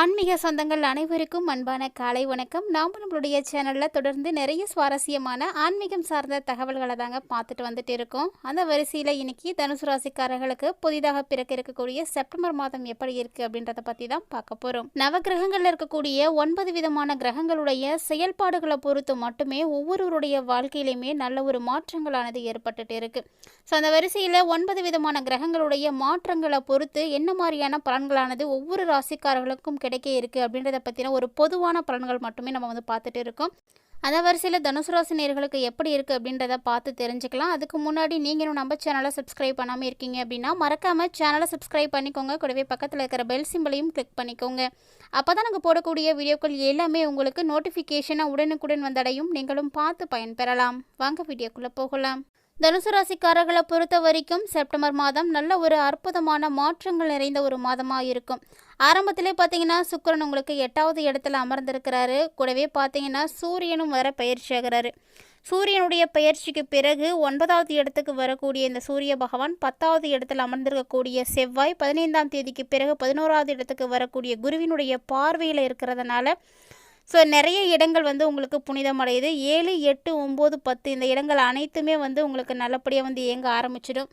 ஆன்மீக சொந்தங்கள் அனைவருக்கும் அன்பான காலை வணக்கம். நாம் நம்மளுடைய சேனலில் தொடர்ந்து நிறைய சுவாரஸ்யமான ஆன்மீகம் சார்ந்த தகவல்களை தாங்க பார்த்துட்டு வந்துட்டு இருக்கோம். அந்த வரிசையில் இன்னைக்கு தனுசு ராசிக்காரர்களுக்கு புதிதாக பிறக்க இருக்கக்கூடிய செப்டம்பர் மாதம் எப்படி இருக்குது அப்படின்றத பற்றி தான் பார்க்க போகிறோம். நவகிரகங்களில் இருக்கக்கூடிய 9 விதமான கிரகங்களுடைய செயல்பாடுகளை பொறுத்து மட்டுமே ஒவ்வொருவருடைய வாழ்க்கையிலையுமே நல்ல ஒரு மாற்றங்களானது ஏற்பட்டுட்டு இருக்குது. ஸோ அந்த வரிசையில் 9 விதமான கிரகங்களுடைய மாற்றங்களை பொறுத்து என்ன மாதிரியான பலன்களானது ஒவ்வொரு ராசிக்காரர்களுக்கும் கிடைக்க இருக்குது அப்படின்றத பற்றின ஒரு பொதுவான பலன்கள் மட்டுமே நம்ம பார்த்துட்டு இருக்கோம். அந்த வரிசையில் தனுசு ராசி நேயர்களுக்கு எப்படி இருக்குது அப்படின்றத பார்த்து தெரிஞ்சுக்கலாம். அதுக்கு முன்னாடி நீங்களும் நம்ம சேனலை சப்ஸ்கிரைப் பண்ணாமல் இருக்கீங்க அப்படின்னா மறக்காமல் சேனலை சப்ஸ்கிரைப் பண்ணிக்கோங்க. கூடவே பக்கத்தில் இருக்கிற பெல் சிம்பிளையும் கிளிக் பண்ணிக்கோங்க. அப்போ தான் நாங்கள் போடக்கூடிய வீடியோக்கள் எல்லாமே உங்களுக்கு நோட்டிஃபிகேஷனாக உடனுக்குடன் வந்தடையும். நீங்களும் பார்த்து பயன்பெறலாம். வாங்க வீடியோக்குள்ளே போகலாம். தனுசு ராசிக்காரர்களை பொறுத்த வரைக்கும் செப்டம்பர் மாதம் நல்ல ஒரு அற்புதமான மாற்றங்கள் நிறைந்த ஒரு மாதமாக இருக்கும். ஆரம்பத்திலே பார்த்தீங்கன்னா சுக்கிரன் உங்களுக்கு 8வது இடத்துல அமர்ந்திருக்கிறாரு. கூடவே பார்த்தீங்கன்னா சூரியனும் வர பயிற்சி ஆகிறாரு. சூரியனுடைய பயிற்சிக்கு பிறகு 9வது இடத்துக்கு வரக்கூடிய இந்த சூரிய பகவான் 10வது இடத்துல அமர்ந்திருக்கக்கூடிய செவ்வாய் 15ஆம் தேதிக்கு பிறகு 11வது இடத்துக்கு வரக்கூடிய குருவினுடைய பார்வையில் இருக்கிறதுனால ஸோ நிறைய இடங்கள் உங்களுக்கு புனிதம் அடையுது. 7, 8, 9, 10 இந்த இடங்கள் அனைத்துமே உங்களுக்கு நல்லபடியாக இயங்க ஆரம்பிச்சிடும்.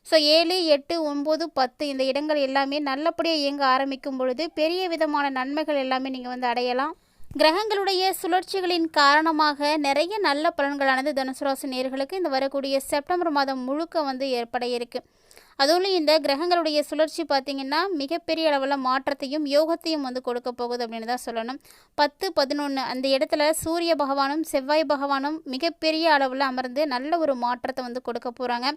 ஸோ 7, 8, 9, 10 இந்த இடங்கள் எல்லாமே நல்லபடியாக இயங்க ஆரம்பிக்கும் பொழுது பெரிய விதமான நன்மைகள் எல்லாமே நீங்கள் அடையலாம். கிரகங்களுடைய சுழற்சிகளின் காரணமாக நிறைய நல்ல பலன்களானது தனுசு ராசி நேயர்களுக்கு இந்த வரக்கூடிய செப்டம்பர் மாதம் முழுக்க ஏற்பட இருக்குது. அதுவும் இந்த கிரகங்களுடைய சுழற்சி பார்த்திங்கன்னா மிகப்பெரிய அளவில் மாற்றத்தையும் யோகத்தையும் கொடுக்க போகுது அப்படின்னு தான் சொல்லணும். 10, 11 அந்த இடத்துல சூரிய பகவானும் செவ்வாய் பகவானும் மிகப்பெரிய அளவில் அமர்ந்து நல்ல ஒரு மாற்றத்தை கொடுக்க போகிறாங்க.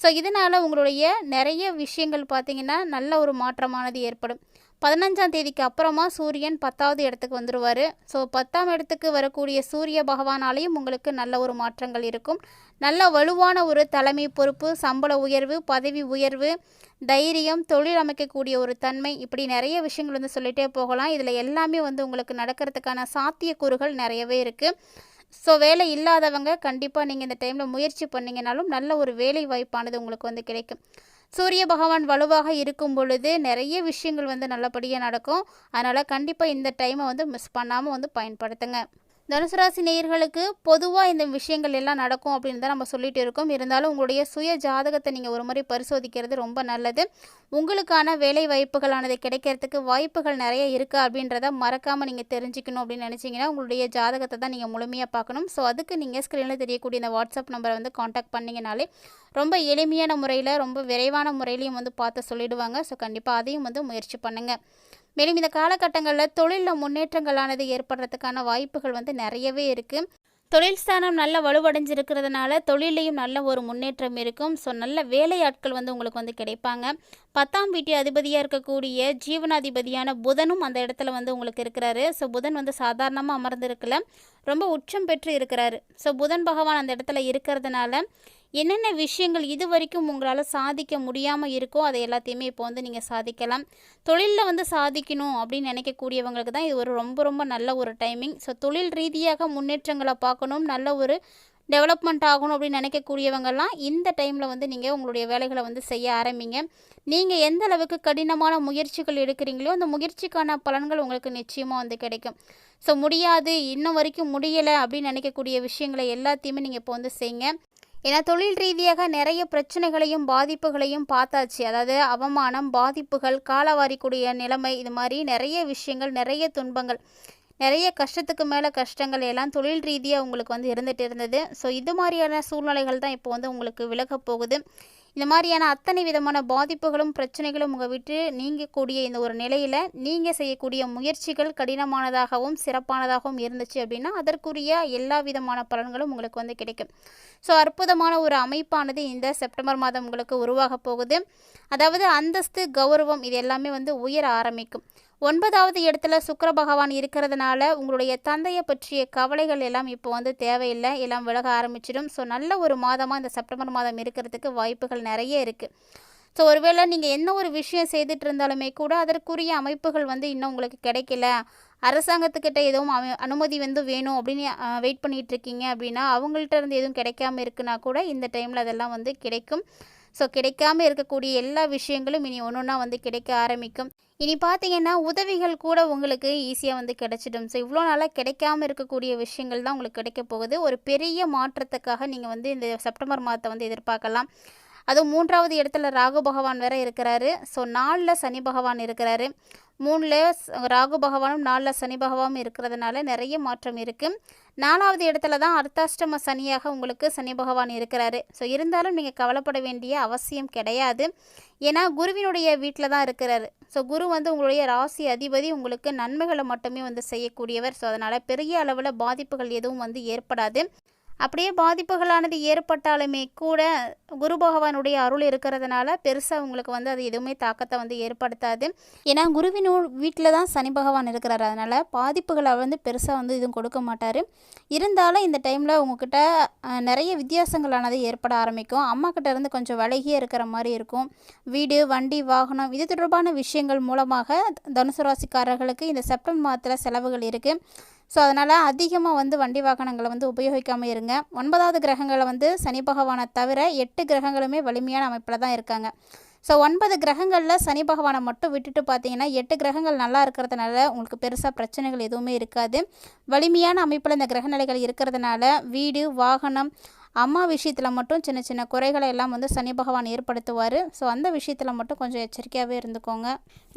ஸோ இதனால் உங்களுடைய நிறைய விஷயங்கள் பார்த்திங்கன்னா நல்ல ஒரு மாற்றமானது ஏற்படும். 15ஆம் தேதிக்கு அப்புறமா சூரியன் 10வது இடத்துக்கு வந்துடுவார். ஸோ 10ஆம் இடத்துக்கு வரக்கூடிய சூரிய பகவானாலேயும் உங்களுக்கு நல்ல ஒரு மாற்றங்கள் இருக்கும். நல்ல வலுவான ஒரு தலைமை பொறுப்பு, சம்பள உயர்வு, பதவி உயர்வு, தைரியம், தொழில் அமைக்கக்கூடிய ஒரு தன்மை, இப்படி நிறைய விஷயங்கள் சொல்லிகிட்டே போகலாம். இதில் எல்லாமே உங்களுக்கு நடக்கிறதுக்கான சாத்தியக்கூறுகள் நிறையவே இருக்குது. ஸோ வேலை இல்லாதவங்க கண்டிப்பாக நீங்கள் இந்த டைமில் முயற்சி பண்ணிங்கனாலும் நல்ல ஒரு வேலை வாய்ப்பானது உங்களுக்கு கிடைக்கும். சூரிய பகவான் வலுவாக இருக்கும் பொழுது நிறைய விஷயங்கள் நல்லபடியாக நடக்கும். அதனால் கண்டிப்பாக இந்த டைமை மிஸ் பண்ணாமல் பயன்படுத்துங்க. தனுசு ராசி நேயர்களுக்கு பொதுவாக இந்த விஷயங்கள் எல்லாம் நடக்கும் அப்படின்னு தான் நம்ம சொல்லிட்டு இருக்கோம். இருந்தாலும் உங்களுடைய சுய ஜாதகத்தை நீங்கள் ஒரு முறை பரிசோதிக்கிறது ரொம்ப நல்லது. உங்களுக்கான வேலை வாய்ப்புகளானது கிடைக்கிறதுக்கு வாய்ப்புகள் நிறைய இருக்கா அப்படின்றத மறக்காமல் நீங்கள் தெரிஞ்சுக்கணும் அப்படின்னு நினச்சிங்கன்னா உங்களுடைய ஜாதகத்தை தான் நீங்கள் முழுமையாக பார்க்கணும். ஸோ அதுக்கு நீங்கள் ஸ்க்ரீனில் தெரியக்கூடிய இந்த வாட்ஸ்அப் நம்பரை காண்டாக்ட் பண்ணிங்கனாலே ரொம்ப எளிமையான முறையில் ரொம்ப விரைவான முறையிலையும் பார்த்து சொல்லிடுவாங்க. ஸோ கண்டிப்பாக அதையும் முயற்சி பண்ணுங்கள். மேலும் இந்த காலகட்டங்களில் தொழிலில் முன்னேற்றங்களானது ஏற்படுறதுக்கான வாய்ப்புகள் நிறையவே இருக்குது. தொழில் ஸ்தானம் நல்ல வலுவடைஞ்சிருக்கிறதுனால தொழிலையும் நல்ல ஒரு முன்னேற்றம் இருக்கும். ஸோ நல்ல வேலையாட்கள் உங்களுக்கு கிடைப்பாங்க. 10ஆம் வீட்டு அதிபதியாக இருக்கக்கூடிய ஜீவனாதிபதியான புதனும் அந்த இடத்துல உங்களுக்கு இருக்கிறாரு. ஸோ புதன் சாதாரணமாக அமர்ந்திருக்கல, ரொம்ப உச்சம் பெற்று இருக்கிறாரு. ஸோ புதன் பகவான் அந்த இடத்துல இருக்கிறதுனால என்னென்ன விஷயங்கள் இது வரைக்கும் உங்களால் சாதிக்க முடியாமல் இருக்கோ அதை எல்லாத்தையுமே இப்போ நீங்கள் சாதிக்கலாம். தொழிலில் சாதிக்கணும் அப்படின்னு நினைக்கக்கூடியவங்களுக்கு தான் இது ஒரு ரொம்ப நல்ல ஒரு டைமிங். ஸோ தொழில் ரீதியாக முன்னேற்றங்களை பார்க்கணும், நல்ல ஒரு டெவலப்மெண்ட் ஆகணும் அப்படின்னு நினைக்கக்கூடியவங்கெல்லாம் இந்த டைமில் நீங்கள் உங்களுடைய வேலைகளை செய்ய ஆரம்பிங்க. நீங்கள் எந்த அளவுக்கு கடினமான முயற்சிகள் எடுக்கிறீங்களோ அந்த முயற்சிக்கான பலன்கள் உங்களுக்கு நிச்சயமாக கிடைக்கும். ஸோ முடியாது, இன்னும் வரைக்கும் முடியலை அப்படின்னு நினைக்கக்கூடிய விஷயங்களை எல்லாத்தையுமே நீங்கள் இப்போ செய்யுங்க. ஏன்னா தொழில் ரீதியாக நிறைய பிரச்சனைகளையும் பாதிப்புகளையும் பார்த்தாச்சு. அதாவது அவமானம், பாதிப்புகள், காலவாரிக்கூடிய நிலைமை, இது மாதிரி நிறைய விஷயங்கள், நிறைய துன்பங்கள், நிறைய கஷ்டத்துக்கு மேலே கஷ்டங்கள் எல்லாம் தொழில் ரீதியாக உங்களுக்கு இருந்துகிட்டு இருந்தது. ஸோ இது மாதிரியான சூழ்நிலைகள் தான் இப்போ உங்களுக்கு விலக போகுது. இந்த மாதிரியான அத்தனை விதமான பாதிப்புகளும் பிரச்சனைகளும் உங்கள் விட்டு நீங்கக்கூடிய இந்த ஒரு நிலையில் நீங்கள் செய்யக்கூடிய முயற்சிகள் கடினமானதாகவும் சிறப்பானதாகவும் இருந்துச்சு அப்படின்னா அதற்குரிய எல்லா விதமான பலன்களும் உங்களுக்கு கிடைக்கும். ஸோ அற்புதமான ஒரு அமைப்பானது இந்த செப்டம்பர் மாதம் உங்களுக்கு உருவாக போகுது. அதாவது அந்தஸ்து, கௌரவம் இது எல்லாமே உயர ஆரம்பிக்கும். 9வது இடத்துல சுக்கிர பகவான் இருக்கிறதுனால உங்களுடைய தந்தையை பற்றிய கவலைகள் எல்லாம் இப்போ தேவையில்லை, எல்லாம் விலக ஆரம்பிச்சிடும். ஸோ நல்ல ஒரு மாதமாக இந்த செப்டம்பர் மாதம் இருக்கிறதுக்கு வாய்ப்புகள் நிறைய இருக்குது. ஸோ ஒருவேளை நீங்கள் என்ன ஒரு விஷயம் செய்துட்டு இருந்தாலுமே கூட அதற்குரிய அமைப்புகள் இன்னும் உங்களுக்கு கிடைக்கல, அரசாங்கத்துக்கிட்ட எதுவும் அனுமதி வேணும் அப்படின்னு வெயிட் பண்ணிகிட்ருக்கீங்க அப்படின்னா அவங்கள்ட்ட இருந்து எதுவும் கிடைக்காம இருக்குன்னா கூட இந்த டைமில் அதெல்லாம் கிடைக்கும். ஸோ கிடைக்காம இருக்கக்கூடிய எல்லா விஷயங்களும் இனி ஒன்று ஒன்றா வந்து கிடைக்க ஆரம்பிக்கும். இனி பார்த்தீங்கன்னா உதவிகள் கூட உங்களுக்கு ஈஸியாக வந்து கிடைச்சிடும். ஸோ இவ்வளோ நாளாக கிடைக்காம இருக்கக்கூடிய விஷயங்கள் தான் உங்களுக்கு கிடைக்க போகுது. ஒரு பெரிய மாற்றத்துக்காக நீங்கள் வந்து இந்த செப்டம்பர் மாதத்தை வந்து எதிர்பார்க்கலாம். அதுவும் 3வது இடத்துல ராகு பகவான் வேற இருக்கிறாரு. ஸோ 4ல் சனி பகவான் இருக்கிறாரு. 3ல் ராகு பகவானும் 4ல் சனி பகவானும் இருக்கிறதுனால நிறைய மாற்றம் இருக்குது. 4வது இடத்துல தான் அர்த்தாஷ்டம சனியாக உங்களுக்கு சனி பகவான் இருக்கிறாரு. ஸோ இருந்தாலும் நீங்கள் கவலைப்பட வேண்டிய அவசியம் கிடையாது. ஏன்னா குருவினுடைய வீட்டில் தான் இருக்கிறாரு. ஸோ குரு வந்து உங்களுடைய ராசி அதிபதி, உங்களுக்கு நன்மைகளை மட்டுமே வந்து செய்யக்கூடியவர். ஸோ அதனால் பெரிய அளவில் பாதிப்புகள் எதுவும் வந்து ஏற்படாது. அப்படியே பாதிப்புகளானது ஏற்பட்டாலுமே கூட குரு பகவானுடைய அருள் இருக்கிறதுனால பெருசாக உங்களுக்கு வந்து அது எதுவுமே தாக்கத்தை வந்து ஏற்படுத்தாது. ஏன்னா குருவின் வீட்டில் தான் சனி பகவான் இருக்கிறார். அதனால் பாதிப்புகளை வந்து பெருசாக வந்து எதுவும் கொடுக்க மாட்டார். இருந்தாலும் இந்த டைமில் உங்ககிட்ட நிறைய வித்தியாசங்களானது ஏற்பட ஆரம்பிக்கும். அம்மா கிட்ட இருந்து கொஞ்சம் விலகியே இருக்கிற மாதிரி இருக்கும். வீடு, வண்டி, வாகனம் இது தொடர்பான விஷயங்கள் மூலமாக தனுசு ராசிக்காரர்களுக்கு இந்த செப்டம்பர் மாதத்தில் செலவுகள் இருக்குது. ஸோ அதனால் அதிகமாக வந்து வண்டி வாகனங்களை வந்து உபயோகிக்காமல் இருங்க. 9வது கிரகங்களை வந்து சனி பகவானை தவிர 8 கிரகங்களுமே வலிமையான அமைப்பில் தான் இருக்காங்க. ஸோ 9 கிரகங்களில் சனி பகவானை மட்டும் விட்டுட்டு பார்த்தீங்கன்னா 8 கிரகங்கள் நல்லா இருக்கிறதுனால உங்களுக்கு பெருசாக பிரச்சனைகள் எதுவுமே இருக்காது. வலிமையான அமைப்பில் இந்த கிரகநிலைகள் இருக்கிறதுனால வீடு, வாகனம், அம்மா விஷயத்தில் மட்டும் சின்ன சின்ன குறைகளை எல்லாம் வந்து சனி பகவான் ஏற்படுத்துவார். ஸோ அந்த விஷயத்தில் மட்டும் கொஞ்சம் எச்சரிக்கையாகவே இருந்துக்கோங்க.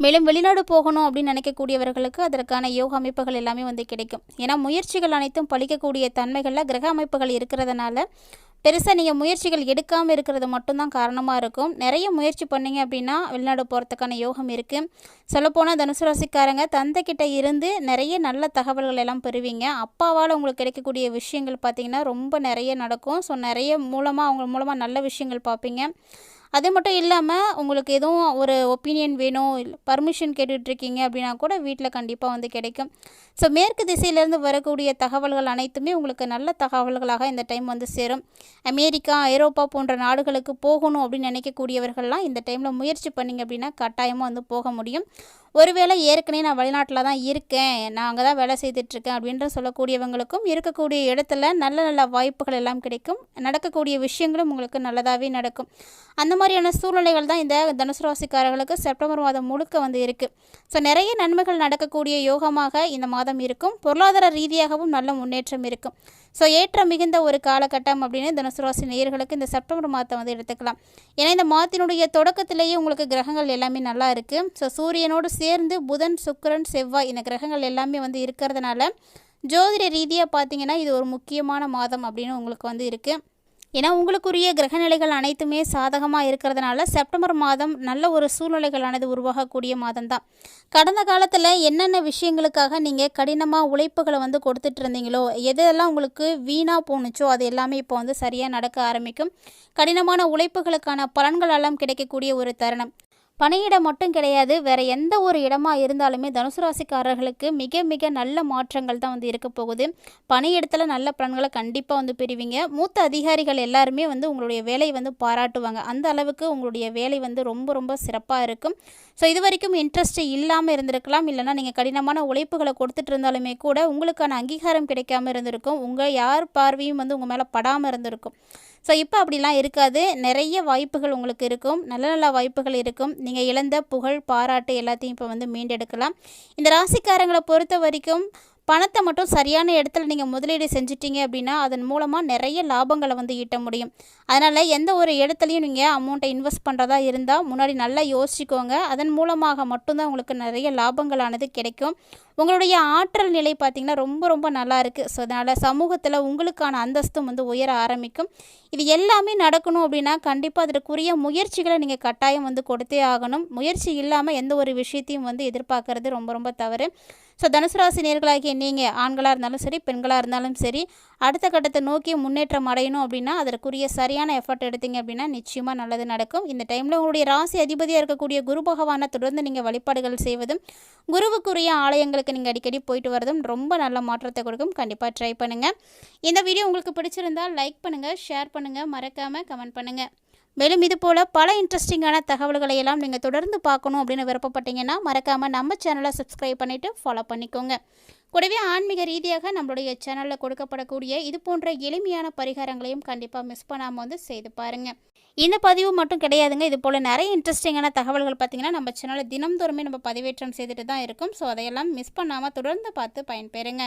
மேலும் வெளிநாடு போகணும் அப்படின்னு நினைக்கக்கூடியவர்களுக்கு அதற்கான யோக அமைப்புகள் எல்லாமே வந்து கிடைக்கும். ஏன்னா முயற்சிகள் அனைத்தும் பலிக்கக்கூடிய தன்மைகளில் கிரக அமைப்புகள் இருக்கிறதுனால பெருசாக நீங்கள் முயற்சிகள் எடுக்காமல் இருக்கிறது மட்டும்தான் காரணமாக இருக்கும். நிறைய முயற்சி பண்ணிங்க அப்படின்னா வெளிநாடு போகிறதுக்கான யோகம் இருக்குது. சொல்லப்போனால் தனுசு ராசிக்காரங்க தந்தைக்கிட்ட இருந்து நிறைய நல்ல தகவல்கள் எல்லாம் பெறுவீங்க. அப்பாவால் உங்களுக்கு கிடைக்கக்கூடிய விஷயங்கள் பார்த்திங்கன்னா ரொம்ப நிறைய நடக்கும். ஸோ நிறைய அவங்க மூலமாக நல்ல விஷயங்கள் பார்ப்பீங்க. அது மட்டும் இல்லாமல் உங்களுக்கு எதுவும் ஒரு ஒப்பீனியன் வேணும், பர்மிஷன் கேட்டுட்ருக்கீங்க அப்படின்னா கூட வீட்டில் கண்டிப்பாக வந்து கிடைக்கும். ஸோ மேற்கு திசையிலேருந்து வரக்கூடிய தகவல்கள் அனைத்துமே உங்களுக்கு நல்ல தகவல்களாக இந்த டைம் வந்து சேரும். அமெரிக்கா, ஐரோப்பா போன்ற நாடுகளுக்கு போகணும் அப்படின்னு நினைக்கக்கூடியவர்கள்லாம் இந்த டைமில் முயற்சி பண்ணிங்க அப்படின்னா கட்டாயமாக வந்து போக முடியும். ஒருவேளை ஏற்கனவே நான் வெளிநாட்டில் தான் இருக்கேன், நான் அங்கே தான் வேலை செய்துட்ருக்கேன் அப்படின்ற சொல்லக்கூடியவங்களுக்கும் இருக்கக்கூடிய இடத்துல நல்ல நல்ல வாய்ப்புகள் எல்லாம் கிடைக்கும். நடக்கக்கூடிய விஷயங்களும் உங்களுக்கு நல்லதாகவே நடக்கும். அந்த மாதிரியான சூழ்நிலைகள் தான் இந்த தனுசு ராசிக்காரர்களுக்கு செப்டம்பர் மாதம் முழுக்க வந்து இருக்குது. ஸோ நிறைய நன்மைகள் நடக்கக்கூடிய யோகமாக இந்த மாதம் இருக்கும். பொருளாதார ரீதியாகவும் நல்ல முன்னேற்றம் இருக்கும். ஸோ ஏற்றம் மிகுந்த ஒரு காலகட்டம் அப்படின்னு தனுசு ராசி நேயர்களுக்கு இந்த செப்டம்பர் மாதத்தை வந்து எடுத்துக்கலாம். ஏன்னா இந்த மாதத்தினுடைய தொடக்கத்திலேயே உங்களுக்கு கிரகங்கள் எல்லாமே நல்லா இருக்குது. ஸோ சூரியனோடு சேர்ந்து புதன், சுக்கிரன், செவ்வாய் இந்த கிரகங்கள் எல்லாமே வந்து இருக்கிறதுனால ஜோதிட ரீதியாக பார்த்தீங்கன்னா இது ஒரு முக்கியமான மாதம் அப்படின்னு உங்களுக்கு வந்து இருக்குது. ஏன்னா உங்களுக்குரிய கிரகநிலைகள் அனைத்துமே சாதகமாக இருக்கிறதுனால செப்டம்பர் மாதம் நல்ல ஒரு சூழ்நிலைகளானது உருவாகக்கூடிய மாதம் தான். கடந்த காலத்தில் என்னென்ன விஷயங்களுக்காக நீங்கள் கடினமாக உழைப்புகளை வந்து கொடுத்துட்டு இருந்தீங்களோ, எதெல்லாம் உங்களுக்கு வீணாக போணுச்சோ அது எல்லாமே இப்போ வந்து சரியாக நடக்க ஆரம்பிக்கும். கடினமான உழைப்புகளுக்கான பலன்கள் எல்லாம் கிடைக்கக்கூடிய ஒரு தருணம். பணியிடம் மட்டும் கிடையாது, வேறு எந்த ஒரு இடமா இருந்தாலுமே தனுசு ராசிக்காரர்களுக்கு மிக மிக நல்ல மாற்றங்கள் தான் வந்து இருக்க போகுது. பணியிடத்தில் நல்ல பலன்களை கண்டிப்பாக வந்து பெறுவீங்க. மூத்த அதிகாரிகள் எல்லாருமே வந்து உங்களுடைய வேலையை வந்து பாராட்டுவாங்க. அந்த அளவுக்கு உங்களுடைய வேலை வந்து ரொம்ப ரொம்ப சிறப்பாக இருக்கும். ஸோ இது வரைக்கும் இன்ட்ரெஸ்ட் இல்லாமல் இருந்திருக்கலாம், இல்லைனா நீங்கள் கடினமான உழைப்புகளை கொடுத்துட்டு இருந்தாலுமே கூட உங்களுக்கான அங்கீகாரம் கிடைக்காம இருந்திருக்கும். உங்கள் யார் பார்வையும் வந்து உங்கள் மேலே படாமல் இருந்திருக்கும். ஸோ இப்போ அப்படிலாம் இருக்காது. நிறைய வாய்ப்புகள் உங்களுக்கு இருக்கும். நல்ல நல்ல வாய்ப்புகள் இருக்கும். நீங்கள் இழந்த புகழ், பாராட்டு எல்லாத்தையும் இப்போ வந்து மீண்டெடுக்கலாம். இந்த ராசிக்காரங்களை பொறுத்த வரைக்கும் பணத்தை மட்டும் சரியான இடத்துல நீங்கள் முதலீடு செஞ்சிட்டிங்க அப்படின்னா அதன் மூலமாக நிறைய லாபங்களை வந்து ஈட்ட முடியும். அதனால் எந்த ஒரு இடத்துலையும் நீங்கள் அமௌண்ட்டை இன்வெஸ்ட் பண்ணுறதா இருந்தால் முன்னாடி நல்லா யோசிச்சுக்கோங்க. அதன் மூலமாக மட்டும்தான் உங்களுக்கு நிறைய லாபங்களானது கிடைக்கும். உங்களுடைய ஆற்றல் நிலை பார்த்திங்கன்னா ரொம்ப ரொம்ப நல்லா இருக்குது. ஸோ அதனால் சமூகத்தில் உங்களுக்கான அந்தஸ்தும் வந்து உயர ஆரம்பிக்கும். இது எல்லாமே நடக்கணும் அப்படின்னா கண்டிப்பாக அதற்குரிய முயற்சிகளை நீங்கள் கட்டாயம் வந்து கொடுத்தே ஆகணும். முயற்சி இல்லாமல் எந்த ஒரு விஷயத்தையும் வந்து எதிர்பார்க்கறது ரொம்ப ரொம்ப தவறு. ஸோ தனுசு ராசி நேயர்களாகிய நீங்கள் ஆண்களாக இருந்தாலும் சரி, பெண்களாக இருந்தாலும் சரி, அடுத்த கட்டத்தை நோக்கி முன்னேற்றம் அடையணும் அப்படின்னா அதற்குரிய சரியான எஃபர்ட் எடுத்தீங்க அப்படின்னா நிச்சயமாக நல்லது நடக்கும். இந்த டைமில் உங்களுடைய ராசி அதிபதியாக இருக்கக்கூடிய குரு பகவானை தொடர்ந்து நீங்கள் வழிபாடுகள் செய்வதும், குருவுக்குரிய ஆலயங்களுக்கு நீங்கள் அடிக்கடி போயிட்டு வரதும் ரொம்ப நல்ல மாற்றத்தை கொடுக்கும். கண்டிப்பாக ட்ரை பண்ணுங்கள். இந்த வீடியோ உங்களுக்கு பிடிச்சிருந்தால் லைக் பண்ணுங்கள், ஷேர் பண்ணுங்கள், மறக்காமல் கமெண்ட் பண்ணுங்கள். மேலும் இது போல் பல இன்ட்ரெஸ்டிங்கான தகவல்களை எல்லாம் நீங்கள் தொடர்ந்து பார்க்கணும் அப்படின்னு விருப்பப்பட்டீங்கன்னா மறக்காமல் நம்ம சேனலை சப்ஸ்கிரைப் பண்ணிவிட்டு ஃபாலோ பண்ணிக்கோங்க. கூடவே ஆன்மீக ரீதியாக நம்மளுடைய சேனலில் கொடுக்கப்படக்கூடிய இது போன்ற எளிமையான பரிகாரங்களையும் கண்டிப்பாக மிஸ் பண்ணாமல் வந்து செய்து பாருங்கள். இந்த பதிவு மட்டும் கிடையாதுங்க. இது போல் நிறைய இன்ட்ரெஸ்டிங்கான தகவல்கள் பார்த்திங்கன்னா நம்ம சேனலில் தினம்தோறுமே நம்ம பதிவேற்றம் செய்துட்டு தான் இருக்கும். ஸோ அதையெல்லாம் மிஸ் பண்ணாமல் தொடர்ந்து பார்த்து பயன்பெறுங்க.